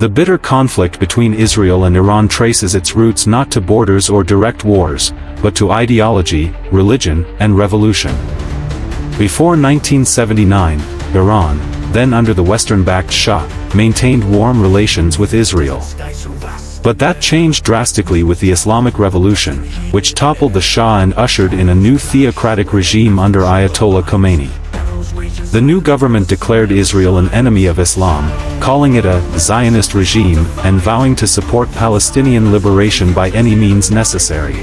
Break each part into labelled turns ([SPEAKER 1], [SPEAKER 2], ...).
[SPEAKER 1] The bitter conflict between Israel and Iran traces its roots not to borders or direct wars, but to ideology, religion, and revolution. Before 1979, Iran, then under the Western-backed Shah, maintained warm relations with Israel. But that changed drastically with the Islamic Revolution, which toppled the Shah and ushered in a new theocratic regime under Ayatollah Khomeini. The new government declared Israel an enemy of Islam, calling it a Zionist regime and vowing to support Palestinian liberation by any means necessary.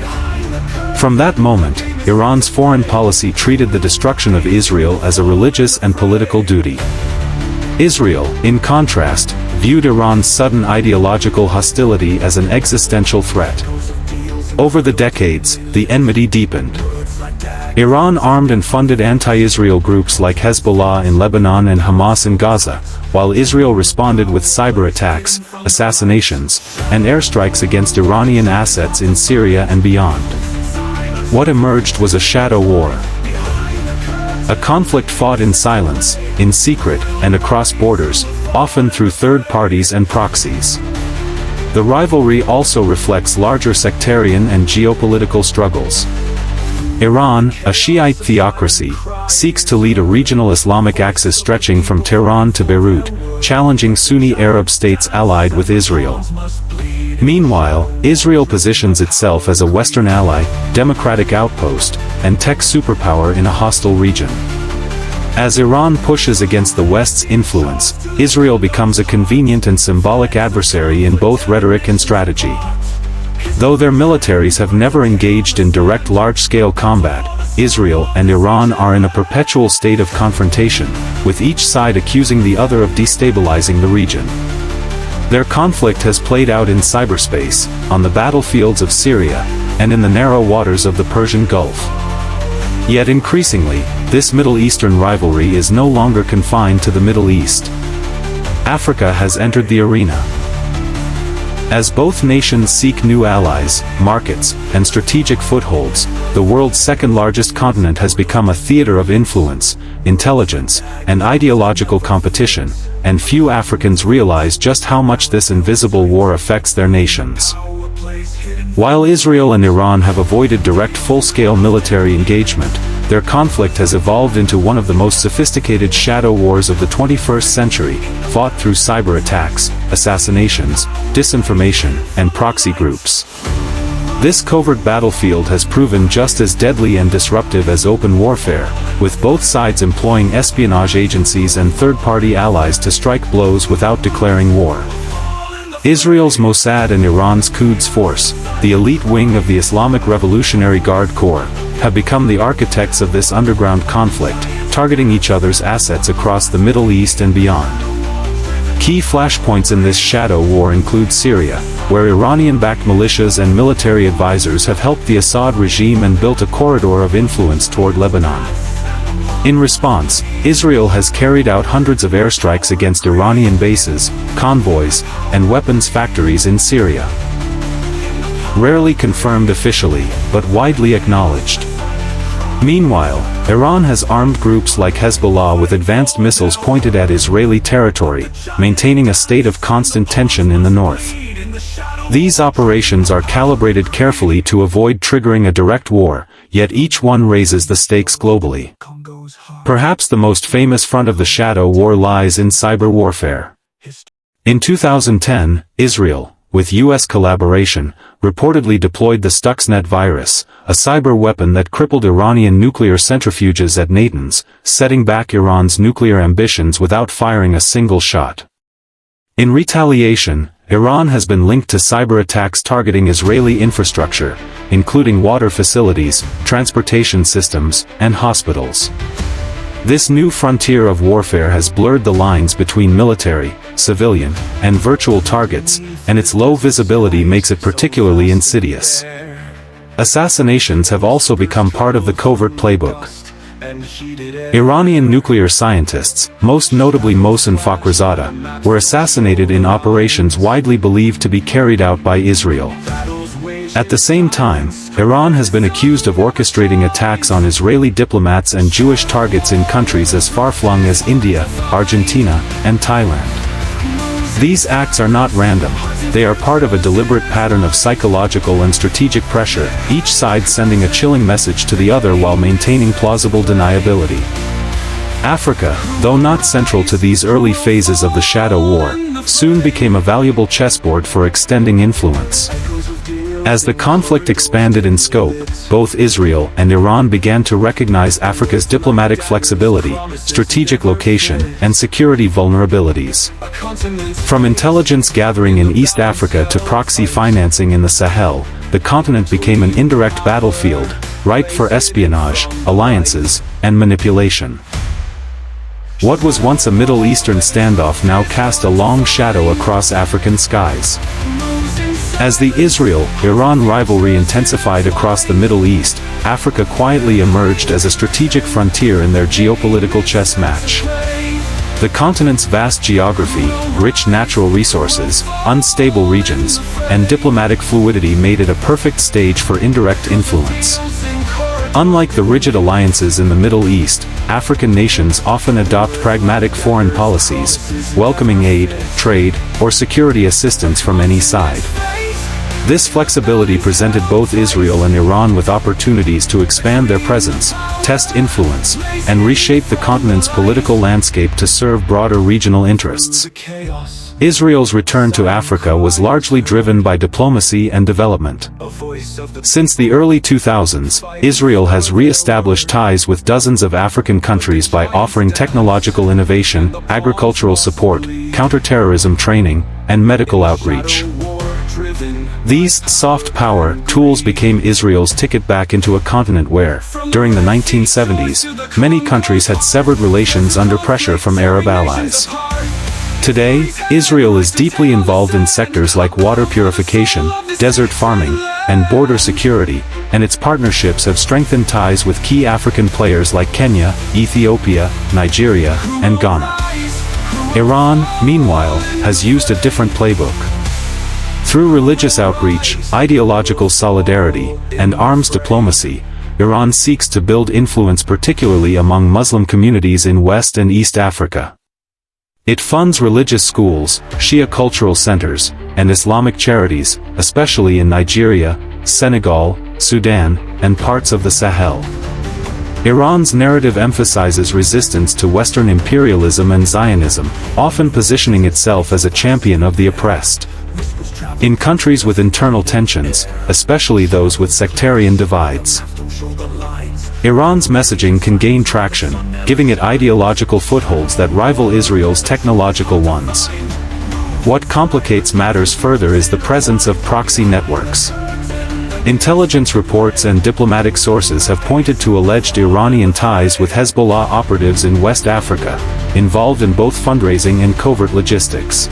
[SPEAKER 1] From that moment, Iran's foreign policy treated the destruction of Israel as a religious and political duty. Israel, in contrast, viewed Iran's sudden ideological hostility as an existential threat. Over the decades, the enmity deepened. Iran armed and funded anti-Israel groups like Hezbollah in Lebanon and Hamas in Gaza, while Israel responded with cyber attacks, assassinations, and airstrikes against Iranian assets in Syria and beyond. What emerged was a shadow war. A conflict fought in silence, in secret, and across borders, often through third parties and proxies. The rivalry also reflects larger sectarian and geopolitical struggles. Iran, a Shiite theocracy, seeks to lead a regional Islamic axis stretching from Tehran to Beirut, challenging Sunni Arab states allied with Israel. Meanwhile, Israel positions itself as a Western ally, democratic outpost, and tech superpower in a hostile region. As Iran pushes against the West's influence, Israel becomes a convenient and symbolic adversary in both rhetoric and strategy. Though their militaries have never engaged in direct large-scale combat, Israel and Iran are in a perpetual state of confrontation, with each side accusing the other of destabilizing the region. Their conflict has played out in cyberspace, on the battlefields of Syria, and in the narrow waters of the Persian Gulf. Yet increasingly, this Middle Eastern rivalry is no longer confined to the Middle East. Africa has entered the arena. As both nations seek new allies, markets, and strategic footholds, the world's second-largest continent has become a theater of influence, intelligence, and ideological competition, and few Africans realize just how much this invisible war affects their nations. While Israel and Iran have avoided direct full-scale military engagement, their conflict has evolved into one of the most sophisticated shadow wars of the 21st century, fought through cyber attacks, assassinations, disinformation, and proxy groups. This covert battlefield has proven just as deadly and disruptive as open warfare, with both sides employing espionage agencies and third-party allies to strike blows without declaring war. Israel's Mossad and Iran's Quds Force, the elite wing of the Islamic Revolutionary Guard Corps, have become the architects of this underground conflict, targeting each other's assets across the Middle East and beyond. Key flashpoints in this shadow war include Syria, where Iranian-backed militias and military advisors have helped the Assad regime and built a corridor of influence toward Lebanon. In response, Israel has carried out hundreds of airstrikes against Iranian bases, convoys, and weapons factories in Syria. Rarely confirmed officially, but widely acknowledged. Meanwhile, Iran has armed groups like Hezbollah with advanced missiles pointed at Israeli territory, maintaining a state of constant tension in the north. These operations are calibrated carefully to avoid triggering a direct war, yet each one raises the stakes globally. Perhaps the most famous front of the shadow war lies in cyber warfare. In 2010, Israel, with U.S. collaboration, reportedly deployed the Stuxnet virus, a cyber weapon that crippled Iranian nuclear centrifuges at Natanz, setting back Iran's nuclear ambitions without firing a single shot. In retaliation, Iran has been linked to cyber attacks targeting Israeli infrastructure, including water facilities, transportation systems, and hospitals. This new frontier of warfare has blurred the lines between military, civilian, and virtual targets, and its low visibility makes it particularly insidious. Assassinations have also become part of the covert playbook. Iranian nuclear scientists, most notably Mohsen Fakhrizadeh, were assassinated in operations widely believed to be carried out by Israel. At the same time, Iran has been accused of orchestrating attacks on Israeli diplomats and Jewish targets in countries as far-flung as India, Argentina, and Thailand. These acts are not random. They are part of a deliberate pattern of psychological and strategic pressure, each side sending a chilling message to the other while maintaining plausible deniability. Africa, though not central to these early phases of the Shadow War, soon became a valuable chessboard for extending influence. As the conflict expanded in scope, both Israel and Iran began to recognize Africa's diplomatic flexibility, strategic location, and security vulnerabilities. From intelligence gathering in East Africa to proxy financing in the Sahel, the continent became an indirect battlefield, ripe for espionage, alliances, and manipulation. What was once a Middle Eastern standoff now cast a long shadow across African skies. As the Israel-Iran rivalry intensified across the Middle East, Africa quietly emerged as a strategic frontier in their geopolitical chess match. The continent's vast geography, rich natural resources, unstable regions, and diplomatic fluidity made it a perfect stage for indirect influence. Unlike the rigid alliances in the Middle East, African nations often adopt pragmatic foreign policies, welcoming aid, trade, or security assistance from any side. This flexibility presented both Israel and Iran with opportunities to expand their presence, test influence, and reshape the continent's political landscape to serve broader regional interests. Israel's return to Africa was largely driven by diplomacy and development. Since the early 2000s, Israel has re-established ties with dozens of African countries by offering technological innovation, agricultural support, counterterrorism training, and medical outreach. These soft power tools became Israel's ticket back into a continent where, during the 1970s, many countries had severed relations under pressure from Arab allies. Today, Israel is deeply involved in sectors like water purification, desert farming, and border security, and its partnerships have strengthened ties with key African players like Kenya, Ethiopia, Nigeria, and Ghana. Iran, meanwhile, has used a different playbook. Through religious outreach, ideological solidarity, and arms diplomacy, Iran seeks to build influence particularly among Muslim communities in West and East Africa. It funds religious schools, Shia cultural centers, and Islamic charities, especially in Nigeria, Senegal, Sudan, and parts of the Sahel. Iran's narrative emphasizes resistance to Western imperialism and Zionism, often positioning itself as a champion of the oppressed. In countries with internal tensions, especially those with sectarian divides, Iran's messaging can gain traction, giving it ideological footholds that rival Israel's technological ones. What complicates matters further is the presence of proxy networks. Intelligence reports and diplomatic sources have pointed to alleged Iranian ties with Hezbollah operatives in West Africa, involved in both fundraising and covert logistics.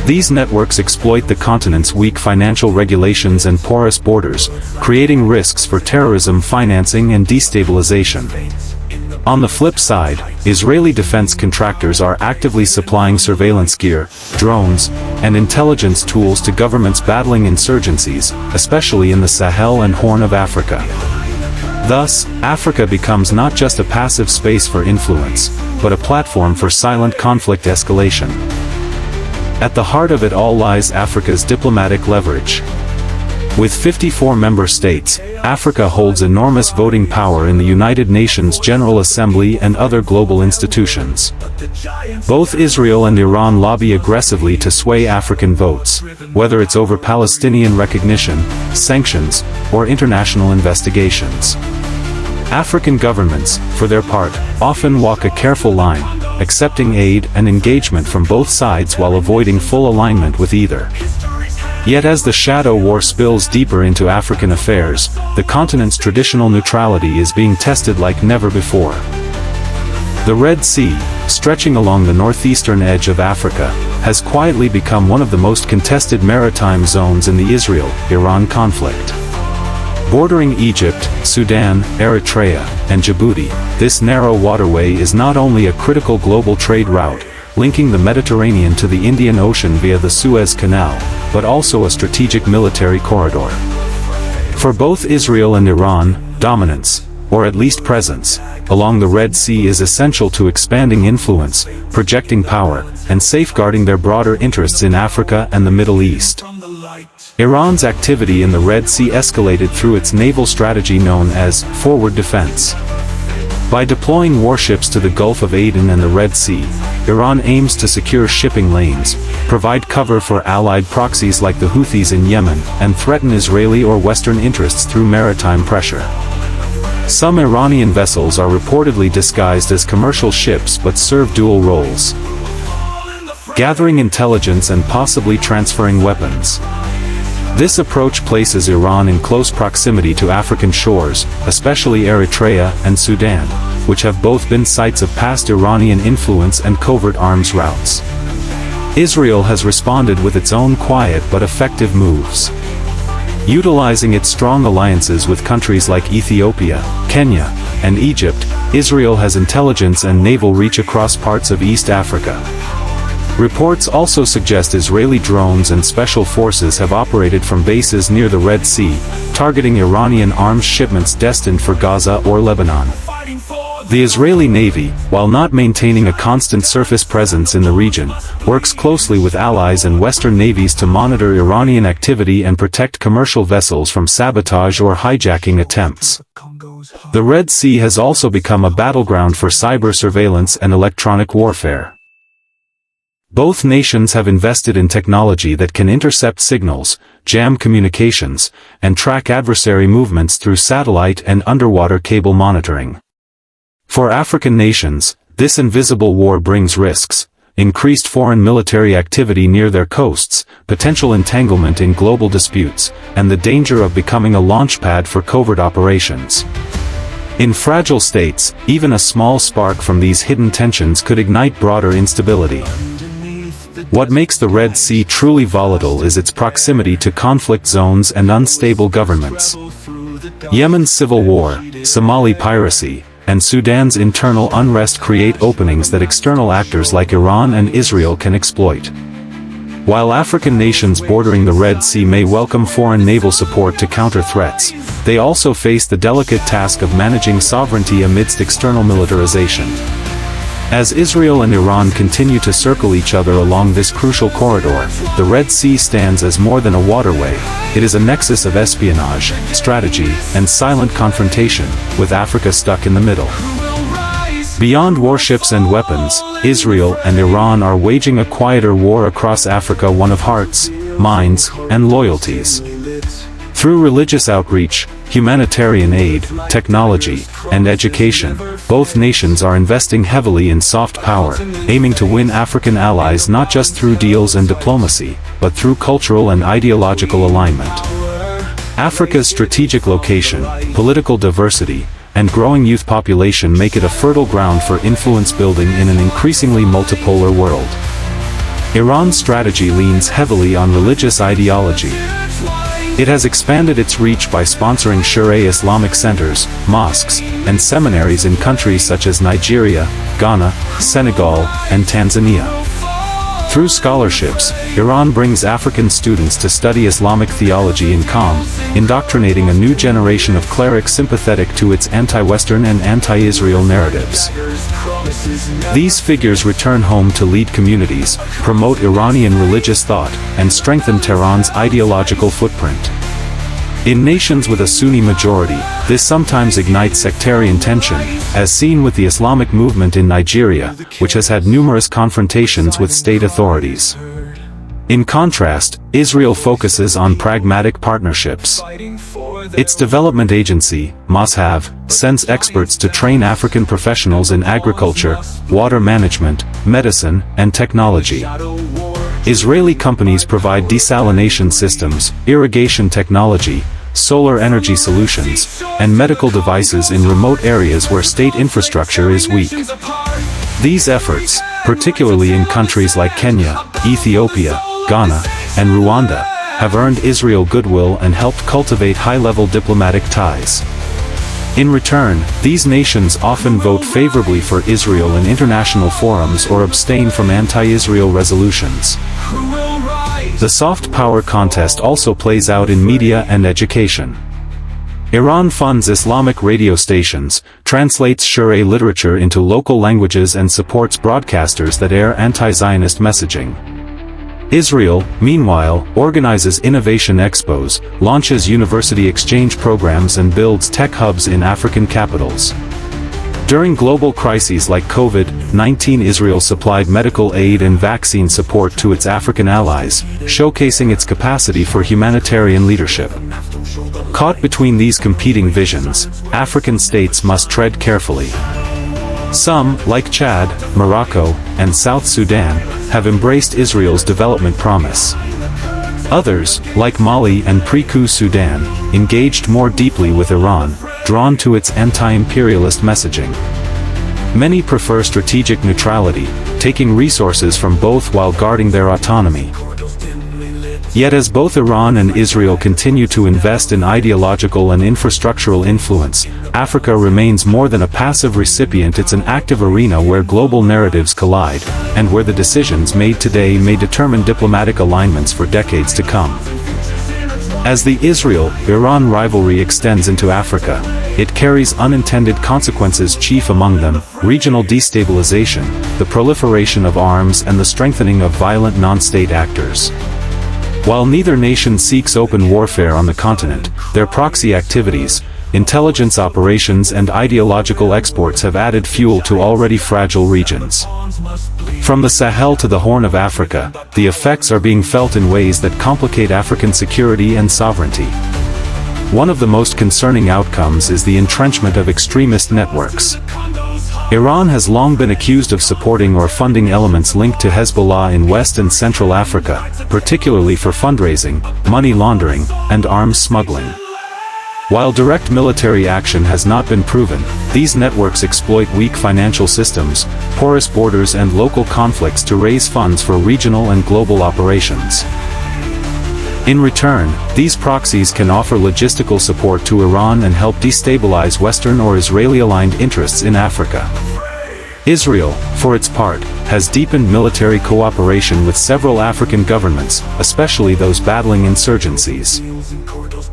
[SPEAKER 1] These networks exploit the continent's weak financial regulations and porous borders, creating risks for terrorism financing and destabilization. On the flip side, Israeli defense contractors are actively supplying surveillance gear, drones, and intelligence tools to governments battling insurgencies, especially in the Sahel and Horn of Africa. Thus, Africa becomes not just a passive space for influence, but a platform for silent conflict escalation. At the heart of it all lies Africa's diplomatic leverage. With 54 member states, Africa holds enormous voting power in the United Nations General Assembly and other global institutions. Both Israel and Iran lobby aggressively to sway African votes, whether it's over Palestinian recognition, sanctions, or international investigations. African governments, for their part, often walk a careful line, accepting aid and engagement from both sides while avoiding full alignment with either. Yet as the Shadow War spills deeper into African affairs, the continent's traditional neutrality is being tested like never before. The Red Sea, stretching along the northeastern edge of Africa, has quietly become one of the most contested maritime zones in the Israel-Iran conflict. Bordering Egypt, Sudan, Eritrea, and Djibouti, this narrow waterway is not only a critical global trade route, linking the Mediterranean to the Indian Ocean via the Suez Canal, but also a strategic military corridor. For both Israel and Iran, dominance, or at least presence, along the Red Sea is essential to expanding influence, projecting power, and safeguarding their broader interests in Africa and the Middle East. Iran's activity in the Red Sea escalated through its naval strategy known as forward defense. By deploying warships to the Gulf of Aden and the Red Sea, Iran aims to secure shipping lanes, provide cover for allied proxies like the Houthis in Yemen, and threaten Israeli or Western interests through maritime pressure. Some Iranian vessels are reportedly disguised as commercial ships but serve dual roles: gathering intelligence and possibly transferring weapons. This approach places Iran in close proximity to African shores, especially Eritrea and Sudan, which have both been sites of past Iranian influence and covert arms routes. Israel has responded with its own quiet but effective moves. Utilizing its strong alliances with countries like Ethiopia, Kenya, and Egypt, Israel has intelligence and naval reach across parts of East Africa. Reports also suggest Israeli drones and special forces have operated from bases near the Red Sea, targeting Iranian arms shipments destined for Gaza or Lebanon. The Israeli Navy, while not maintaining a constant surface presence in the region, works closely with allies and Western navies to monitor Iranian activity and protect commercial vessels from sabotage or hijacking attempts. The Red Sea has also become a battleground for cyber surveillance and electronic warfare. Both nations have invested in technology that can intercept signals, jam communications, and track adversary movements through satellite and underwater cable monitoring. For African nations, this invisible war brings risks: increased foreign military activity near their coasts, potential entanglement in global disputes, and the danger of becoming a launchpad for covert operations. In fragile states, even a small spark from these hidden tensions could ignite broader instability. What makes the Red Sea truly volatile is its proximity to conflict zones and unstable governments. Yemen's civil war, Somali piracy, and Sudan's internal unrest create openings that external actors like Iran and Israel can exploit. While African nations bordering the Red Sea may welcome foreign naval support to counter threats, they also face the delicate task of managing sovereignty amidst external militarization. As Israel and Iran continue to circle each other along this crucial corridor, the Red Sea stands as more than a waterway. It is a nexus of espionage, strategy, and silent confrontation, with Africa stuck in the middle. Beyond warships and weapons, Israel and Iran are waging a quieter war across Africa, one of hearts, minds, and loyalties. Through religious outreach, humanitarian aid, technology, and education, both nations are investing heavily in soft power, aiming to win African allies not just through deals and diplomacy, but through cultural and ideological alignment. Africa's strategic location, political diversity, and growing youth population make it a fertile ground for influence building in an increasingly multipolar world. Iran's strategy leans heavily on religious ideology. It has expanded its reach by sponsoring Sharia Islamic centers, mosques, and seminaries in countries such as Nigeria, Ghana, Senegal, and Tanzania. Through scholarships, Iran brings African students to study Islamic theology in Qom, indoctrinating a new generation of clerics sympathetic to its anti-Western and anti-Israel narratives. These figures return home to lead communities, promote Iranian religious thought, and strengthen Tehran's ideological footprint. In nations with a Sunni majority, this sometimes ignites sectarian tension, as seen with the Islamic movement in Nigeria, which has had numerous confrontations with state authorities. In contrast, Israel focuses on pragmatic partnerships. Its development agency, Moshav, sends experts to train African professionals in agriculture, water management, medicine, and technology. Israeli companies provide desalination systems, irrigation technology, solar energy solutions, and medical devices in remote areas where state infrastructure is weak. These efforts, particularly in countries like Kenya, Ethiopia, Ghana, and Rwanda, have earned Israel goodwill and helped cultivate high-level diplomatic ties. In return, these nations often vote favorably for Israel in international forums or abstain from anti-Israel resolutions. The soft power contest also plays out in media and education. Iran funds Islamic radio stations, translates Shura literature into local languages and supports broadcasters that air anti-Zionist messaging. Israel, meanwhile, organizes innovation expos, launches university exchange programs and builds tech hubs in African capitals. During global crises like COVID-19, Israel supplied medical aid and vaccine support to its African allies, showcasing its capacity for humanitarian leadership. Caught between these competing visions, African states must tread carefully. Some, like Chad, Morocco, and South Sudan, have embraced Israel's development promise. Others, like Mali and pre-coup Sudan, engaged more deeply with Iran, drawn to its anti-imperialist messaging. Many prefer strategic neutrality, taking resources from both while guarding their autonomy. Yet as both Iran and Israel continue to invest in ideological and infrastructural influence, Africa remains more than a passive recipient. It's an active arena where global narratives collide, and where the decisions made today may determine diplomatic alignments for decades to come. As the Israel-Iran rivalry extends into Africa, it carries unintended consequences, chief among them, regional destabilization, the proliferation of arms and the strengthening of violent non-state actors. While neither nation seeks open warfare on the continent, their proxy activities, intelligence operations and ideological exports have added fuel to already fragile regions. From the Sahel to the Horn of Africa, the effects are being felt in ways that complicate African security and sovereignty. One of the most concerning outcomes is the entrenchment of extremist networks. Iran has long been accused of supporting or funding elements linked to Hezbollah in West and Central Africa, particularly for fundraising, money laundering, and arms smuggling. While direct military action has not been proven, these networks exploit weak financial systems, porous borders and local conflicts to raise funds for regional and global operations. In return, these proxies can offer logistical support to Iran and help destabilize Western or Israeli-aligned interests in Africa. Israel, for its part, has deepened military cooperation with several African governments, especially those battling insurgencies.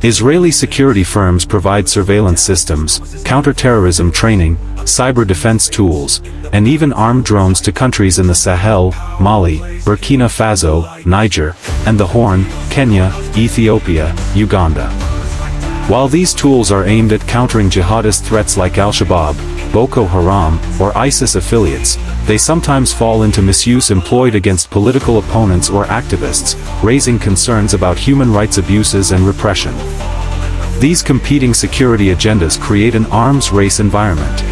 [SPEAKER 1] Israeli security firms provide surveillance systems, counter-terrorism training, cyber defense tools, and even armed drones to countries in the Sahel, Mali, Burkina Faso, Niger, and the Horn, Kenya, Ethiopia, Uganda. While these tools are aimed at countering jihadist threats like Al-Shabaab, Boko Haram, or ISIS affiliates, they sometimes fall into misuse employed against political opponents or activists, raising concerns about human rights abuses and repression. These competing security agendas create an arms race environment.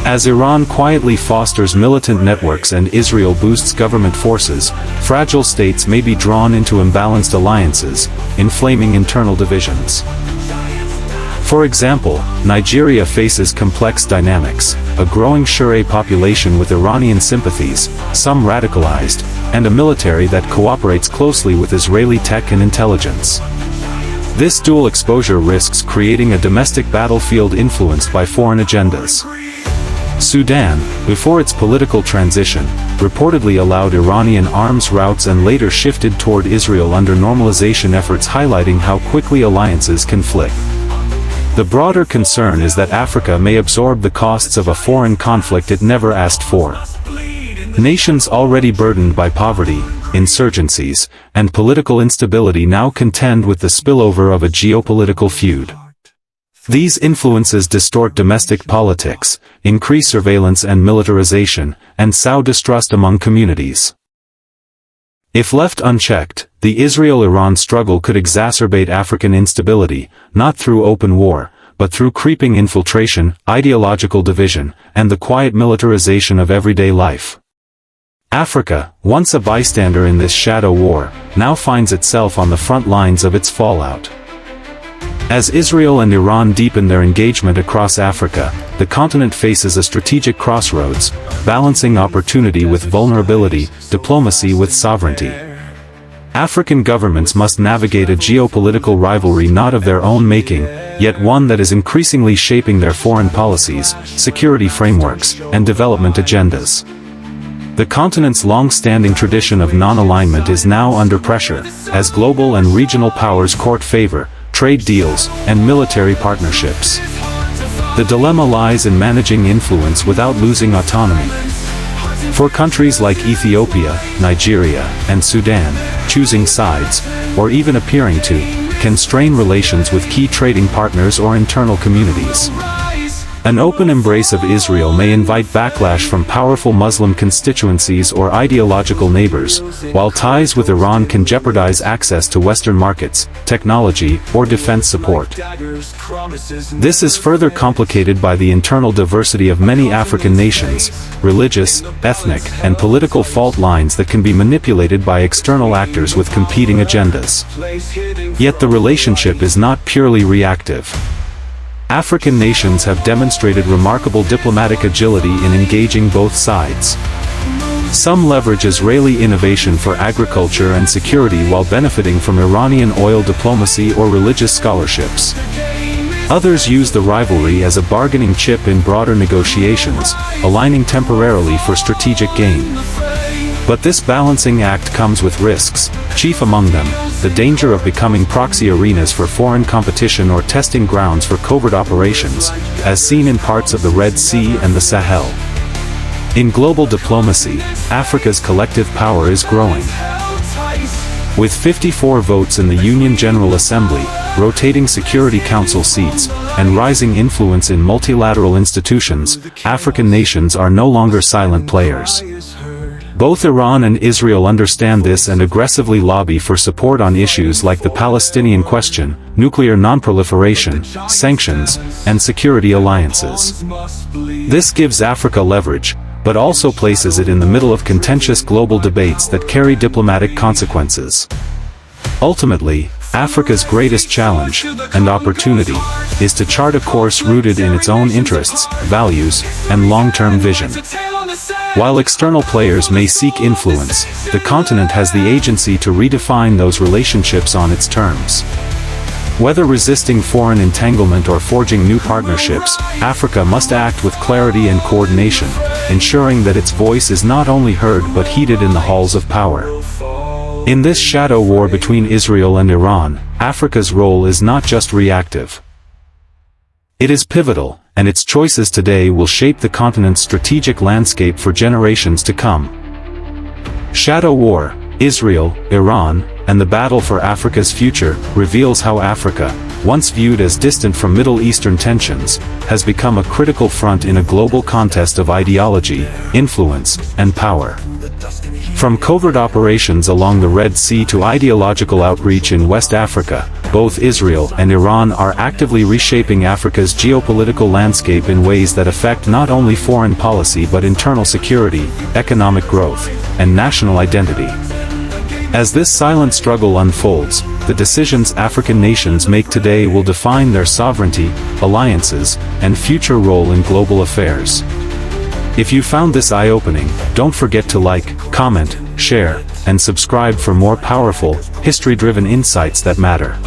[SPEAKER 1] As Iran quietly fosters militant networks and Israel boosts government forces, fragile states may be drawn into imbalanced alliances, inflaming internal divisions. For example, Nigeria faces complex dynamics, a growing Shura population with Iranian sympathies, some radicalized, and a military that cooperates closely with Israeli tech and intelligence. This dual exposure risks creating a domestic battlefield influenced by foreign agendas. Sudan, before its political transition, reportedly allowed Iranian arms routes and later shifted toward Israel under normalization efforts, highlighting how quickly alliances can flip. The broader concern is that Africa may absorb the costs of a foreign conflict it never asked for. Nations already burdened by poverty, insurgencies, and political instability now contend with the spillover of a geopolitical feud. These influences distort domestic politics, increase surveillance and militarization, and sow distrust among communities. If left unchecked, the Israel-Iran struggle could exacerbate African instability, not through open war, but through creeping infiltration, ideological division, and the quiet militarization of everyday life. Africa, once a bystander in this shadow war, now finds itself on the front lines of its fallout. As Israel and Iran deepen their engagement across Africa, the continent faces a strategic crossroads, balancing opportunity with vulnerability, diplomacy with sovereignty. African governments must navigate a geopolitical rivalry not of their own making, yet one that is increasingly shaping their foreign policies, security frameworks, and development agendas. The continent's long-standing tradition of non-alignment is now under pressure, as global and regional powers court favor, trade deals, and military partnerships. The dilemma lies in managing influence without losing autonomy. For countries like Ethiopia, Nigeria, and Sudan, choosing sides, or even appearing to, can strain relations with key trading partners or internal communities. An open embrace of Israel may invite backlash from powerful Muslim constituencies or ideological neighbors, while ties with Iran can jeopardize access to Western markets, technology, or defense support. This is further complicated by the internal diversity of many African nations, religious, ethnic, and political fault lines that can be manipulated by external actors with competing agendas. Yet the relationship is not purely reactive. African nations have demonstrated remarkable diplomatic agility in engaging both sides. Some leverage Israeli innovation for agriculture and security while benefiting from Iranian oil diplomacy or religious scholarships. Others use the rivalry as a bargaining chip in broader negotiations, aligning temporarily for strategic gain. But this balancing act comes with risks, chief among them, the danger of becoming proxy arenas for foreign competition or testing grounds for covert operations, as seen in parts of the Red Sea and the Sahel. In global diplomacy, Africa's collective power is growing. With 54 votes in the UN General Assembly, rotating Security Council seats, and rising influence in multilateral institutions, African nations are no longer silent players. Both Iran and Israel understand this and aggressively lobby for support on issues like the Palestinian question, nuclear non-proliferation, sanctions, and security alliances. This gives Africa leverage, but also places it in the middle of contentious global debates that carry diplomatic consequences. Ultimately, Africa's greatest challenge, and opportunity, is to chart a course rooted in its own interests, values, and long-term vision. While external players may seek influence, the continent has the agency to redefine those relationships on its terms. Whether resisting foreign entanglement or forging new partnerships, Africa must act with clarity and coordination, ensuring that its voice is not only heard but heeded in the halls of power. In this shadow war between Israel and Iran, Africa's role is not just reactive. It is pivotal, and its choices today will shape the continent's strategic landscape for generations to come. Shadow War, Israel, Iran, and the battle for Africa's future, reveals how Africa, once viewed as distant from Middle Eastern tensions, has become a critical front in a global contest of ideology, influence, and power. From covert operations along the Red Sea to ideological outreach in West Africa, both Israel and Iran are actively reshaping Africa's geopolitical landscape in ways that affect not only foreign policy but internal security, economic growth, and national identity. As this silent struggle unfolds, the decisions African nations make today will define their sovereignty, alliances, and future role in global affairs. If you found this eye-opening, don't forget to like, comment, share, and subscribe for more powerful, history-driven insights that matter.